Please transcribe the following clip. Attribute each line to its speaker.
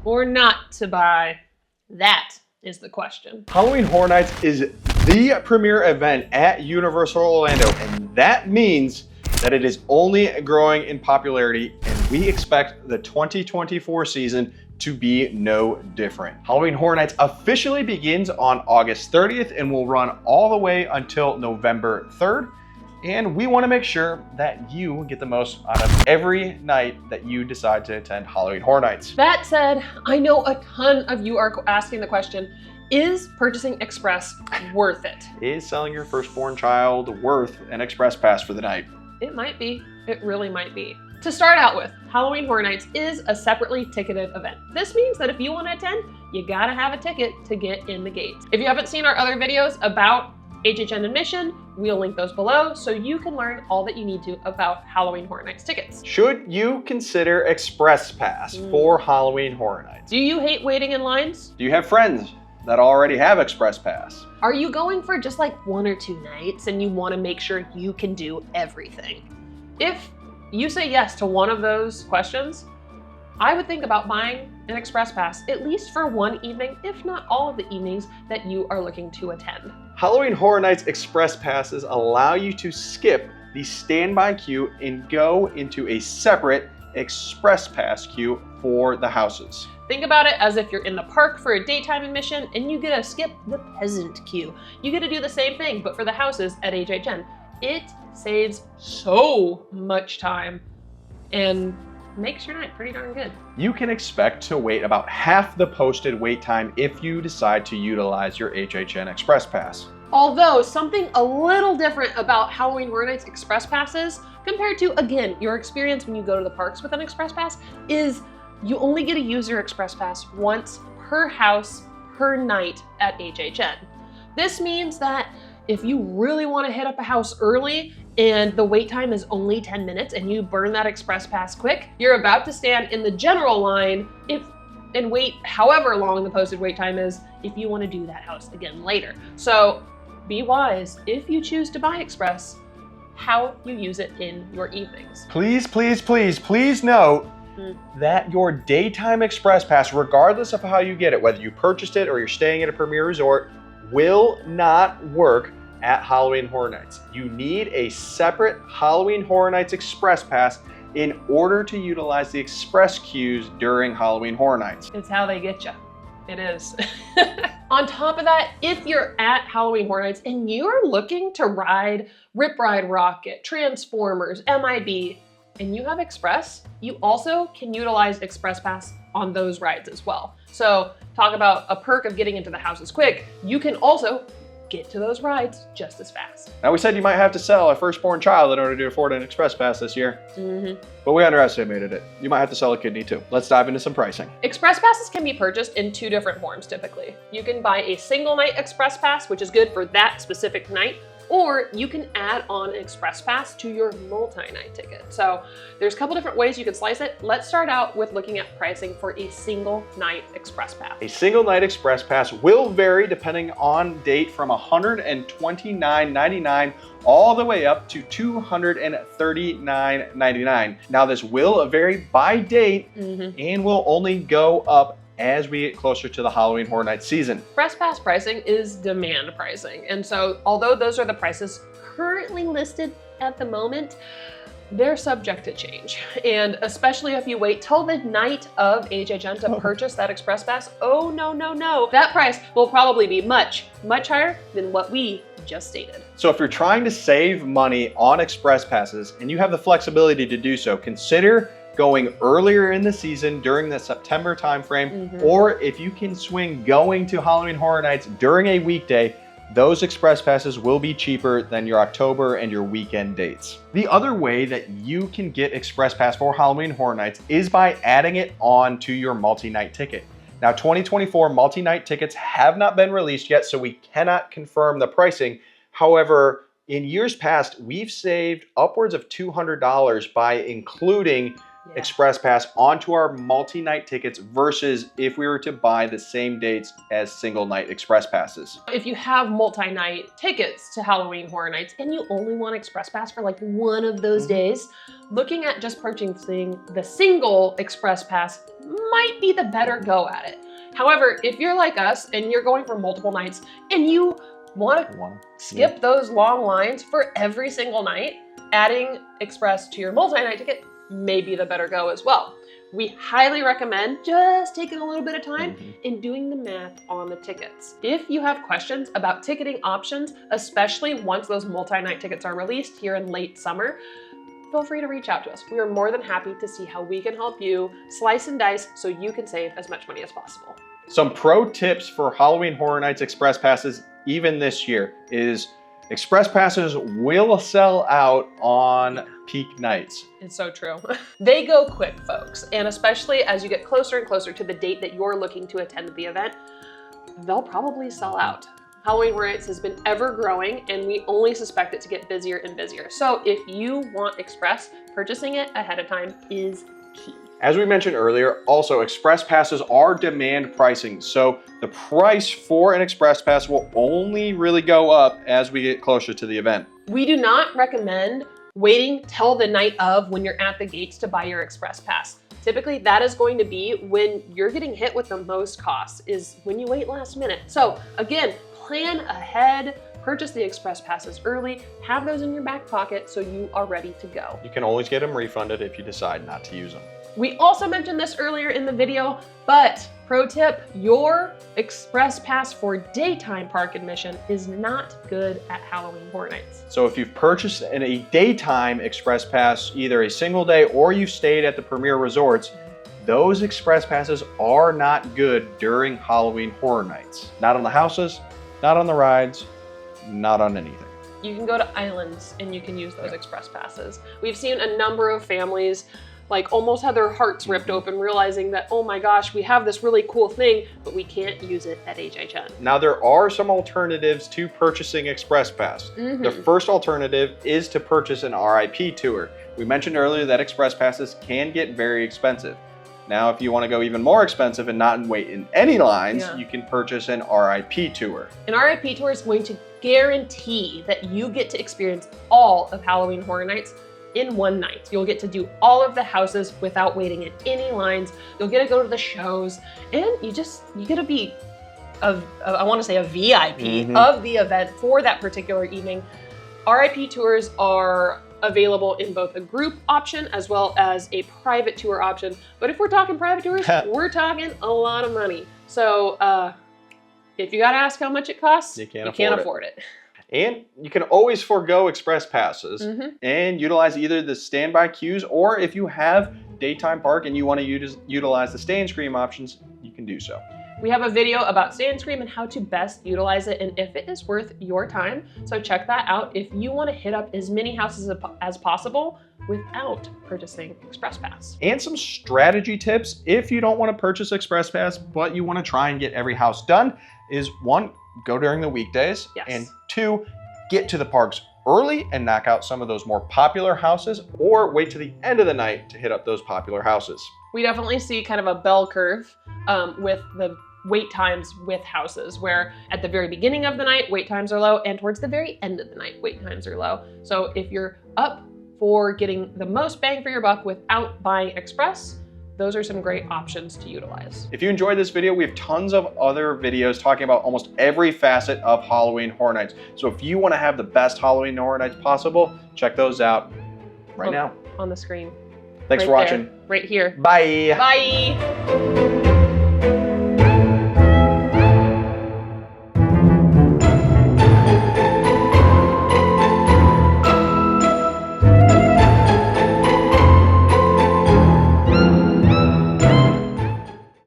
Speaker 1: or not to buy? That is the question.
Speaker 2: Halloween Horror Nights is the premier event at Universal Orlando, and that means that it is only growing in popularity, and we expect the 2024 season to be no different. Halloween Horror Nights officially begins on August 30th and will run all the way until November 3rd. And we want to make sure that you get the most out of every night that you decide to attend Halloween Horror Nights.
Speaker 1: That said, I know a ton of you are asking the question, is purchasing Express worth it?
Speaker 2: Is selling your firstborn child worth an Express Pass for the night?
Speaker 1: It might be. It really might be. To start out with, Halloween Horror Nights is a separately ticketed event. This means that if you want to attend, you gotta have a ticket to get in the gates. If you haven't seen our other videos about HHN admission, we'll link those below so you can learn all that you need to about Halloween Horror Nights tickets.
Speaker 2: Should you consider Express Pass for Halloween Horror Nights?
Speaker 1: Do you hate waiting in lines?
Speaker 2: Do you have friends that already have Express Pass?
Speaker 1: Are you going for just like 1 or 2 nights and you want to make sure you can do everything? If you say yes to one of those questions, I would think about buying an Express Pass at least for one evening, if not all of the evenings that you are looking to attend.
Speaker 2: Halloween Horror Nights Express Passes allow you to skip the standby queue and go into a separate Express Pass queue for the houses.
Speaker 1: Think about it as if you're in the park for a daytime admission and you get to skip the peasant queue. You get to do the same thing, but for the houses at HHN. It saves so much time and makes your night pretty darn good.
Speaker 2: You can expect to wait about half the posted wait time if you decide to utilize your HHN Express Pass.
Speaker 1: Although something a little different about Halloween Horror Nights Express Passes compared to, again, your experience when you go to the parks with an Express Pass is you only get to use your Express Pass once per house per night at HHN. This means that if you really want to hit up a house early and the wait time is only 10 minutes and you burn that Express Pass quick, you're about to stand in the general line and wait however long the posted wait time is if you want to do that house again later. So be wise if you choose to buy Express, how you use it in your evenings.
Speaker 2: Please, please, please, please note that your daytime Express Pass, regardless of how you get it, whether you purchased it or you're staying at a premier resort, will not work at Halloween Horror Nights. You need a separate Halloween Horror Nights Express Pass in order to utilize the express queues during Halloween Horror Nights.
Speaker 1: It's how they get you. It is. On top of that, if you're at Halloween Horror Nights and you're looking to ride Rip Ride Rocket, Transformers, MIB, and you have Express, you also can utilize Express Pass on those rides as well. So talk about a perk of getting into the houses quick. You can also get to those rides just as fast.
Speaker 2: Now, we said you might have to sell a firstborn child in order to afford an Express Pass this year, but we underestimated it. You might have to sell a kidney too. Let's dive into some pricing.
Speaker 1: Express Passes can be purchased in 2 different forms typically. You can buy a single night Express Pass, which is good for that specific night, or you can add on an Express Pass to your multi-night ticket. So there's a couple different ways you can slice it. Let's start out with looking at pricing for a single night Express Pass.
Speaker 2: A single night Express Pass will vary depending on date from $129.99 all the way up to $239.99. Now this will vary by date and will only go up as we get closer to the Halloween Horror Nights season.
Speaker 1: Express Pass pricing is demand pricing. And so although those are the prices currently listed at the moment, they're subject to change. And especially if you wait till the night of HHN to purchase that Express Pass, oh no, no, no. That price will probably be much, much higher than what we just stated.
Speaker 2: So if you're trying to save money on Express Passes and you have the flexibility to do so, consider going earlier in the season during the September timeframe, or if you can swing going to Halloween Horror Nights during a weekday, those Express Passes will be cheaper than your October and your weekend dates. The other way that you can get Express Pass for Halloween Horror Nights is by adding it on to your multi-night ticket. Now, 2024 multi-night tickets have not been released yet, so we cannot confirm the pricing. However, in years past, we've saved upwards of $200 by including Express Pass onto our multi-night tickets versus if we were to buy the same dates as single night Express Passes.
Speaker 1: If you have multi-night tickets to Halloween Horror Nights and you only want Express Pass for like one of those days, looking at just purchasing the single Express Pass might be the better go at it. However, if you're like us and you're going for multiple nights and you want to skip those long lines for every single night, adding Express to your multi-night ticket may be the better go as well. We highly recommend just taking a little bit of time and doing the math on the tickets. If you have questions about ticketing options, especially once those multi-night tickets are released here in late summer, feel free to reach out to us. We are more than happy to see how we can help you slice and dice so you can save as much money as possible.
Speaker 2: Some pro tips for Halloween Horror Nights Express Passes even this year is Express Passes will sell out on peak nights.
Speaker 1: It's so true. They go quick, folks, and especially as you get closer and closer to the date that you're looking to attend the event, they'll probably sell out. Halloween Horror Nights has been ever growing, and we only suspect it to get busier and busier. So if you want Express, purchasing it ahead of time is key.
Speaker 2: As we mentioned earlier, also Express Passes are demand pricing, so the price for an Express Pass will only really go up as we get closer to the event.
Speaker 1: We do not recommend waiting till the night of when you're at the gates to buy your Express Pass. Typically, that is going to be when you're getting hit with the most costs, is when you wait last minute. So again, plan ahead, purchase the Express Passes early, have those in your back pocket so you are ready to go.
Speaker 2: You can always get them refunded if you decide not to use them.
Speaker 1: We also mentioned this earlier in the video, but pro tip, your Express Pass for daytime park admission is not good at Halloween Horror Nights.
Speaker 2: So if you've purchased a daytime Express Pass, either a single day or you've stayed at the Premier Resorts, those Express Passes are not good during Halloween Horror Nights. Not on the houses, not on the rides, not on anything.
Speaker 1: You can go to islands and you can use those Express Passes. We've seen a number of families like almost had their hearts ripped open realizing that, oh my gosh, we have this really cool thing, but we can't use it at HHN.
Speaker 2: Now there are some alternatives to purchasing Express Pass. The first alternative is to purchase an RIP tour. We mentioned earlier that Express Passes can get very expensive. Now, if you want to go even more expensive and not wait in any lines, you can purchase an RIP tour.
Speaker 1: An RIP tour is going to guarantee that you get to experience all of Halloween Horror Nights in one night. You'll get to do all of the houses without waiting in any lines. You'll get to go to the shows, and you get to be I want to say a VIP of the event for that particular evening. RIP tours are available in both a group option as well as a private tour option. But if we're talking private tours, we're talking a lot of money. So if you gotta ask how much it costs, you can't afford it.
Speaker 2: And you can always forego Express Passes and utilize either the standby queues, or if you have daytime park and you want to utilize the stay and scream options, you can do so.
Speaker 1: We have a video about stay and scream and how to best utilize it and if it is worth your time. So check that out if you want to hit up as many houses as possible without purchasing Express Pass.
Speaker 2: And some strategy tips if you don't want to purchase Express Pass, but you want to try and get every house done is 1, go during the weekdays, and 2, get to the parks early and knock out some of those more popular houses, or wait to the end of the night to hit up those popular houses.
Speaker 1: We definitely see kind of a bell curve with the wait times with houses, where at the very beginning of the night, wait times are low, and towards the very end of the night, wait times are low. So if you're up for getting the most bang for your buck without buying Express, those are some great options to utilize.
Speaker 2: If you enjoyed this video, we have tons of other videos talking about almost every facet of Halloween Horror Nights. So if you want to have the best Halloween Horror Nights possible, check those out right now.
Speaker 1: On the screen.
Speaker 2: Thanks for watching.
Speaker 1: Right here.
Speaker 2: Bye.
Speaker 1: Bye.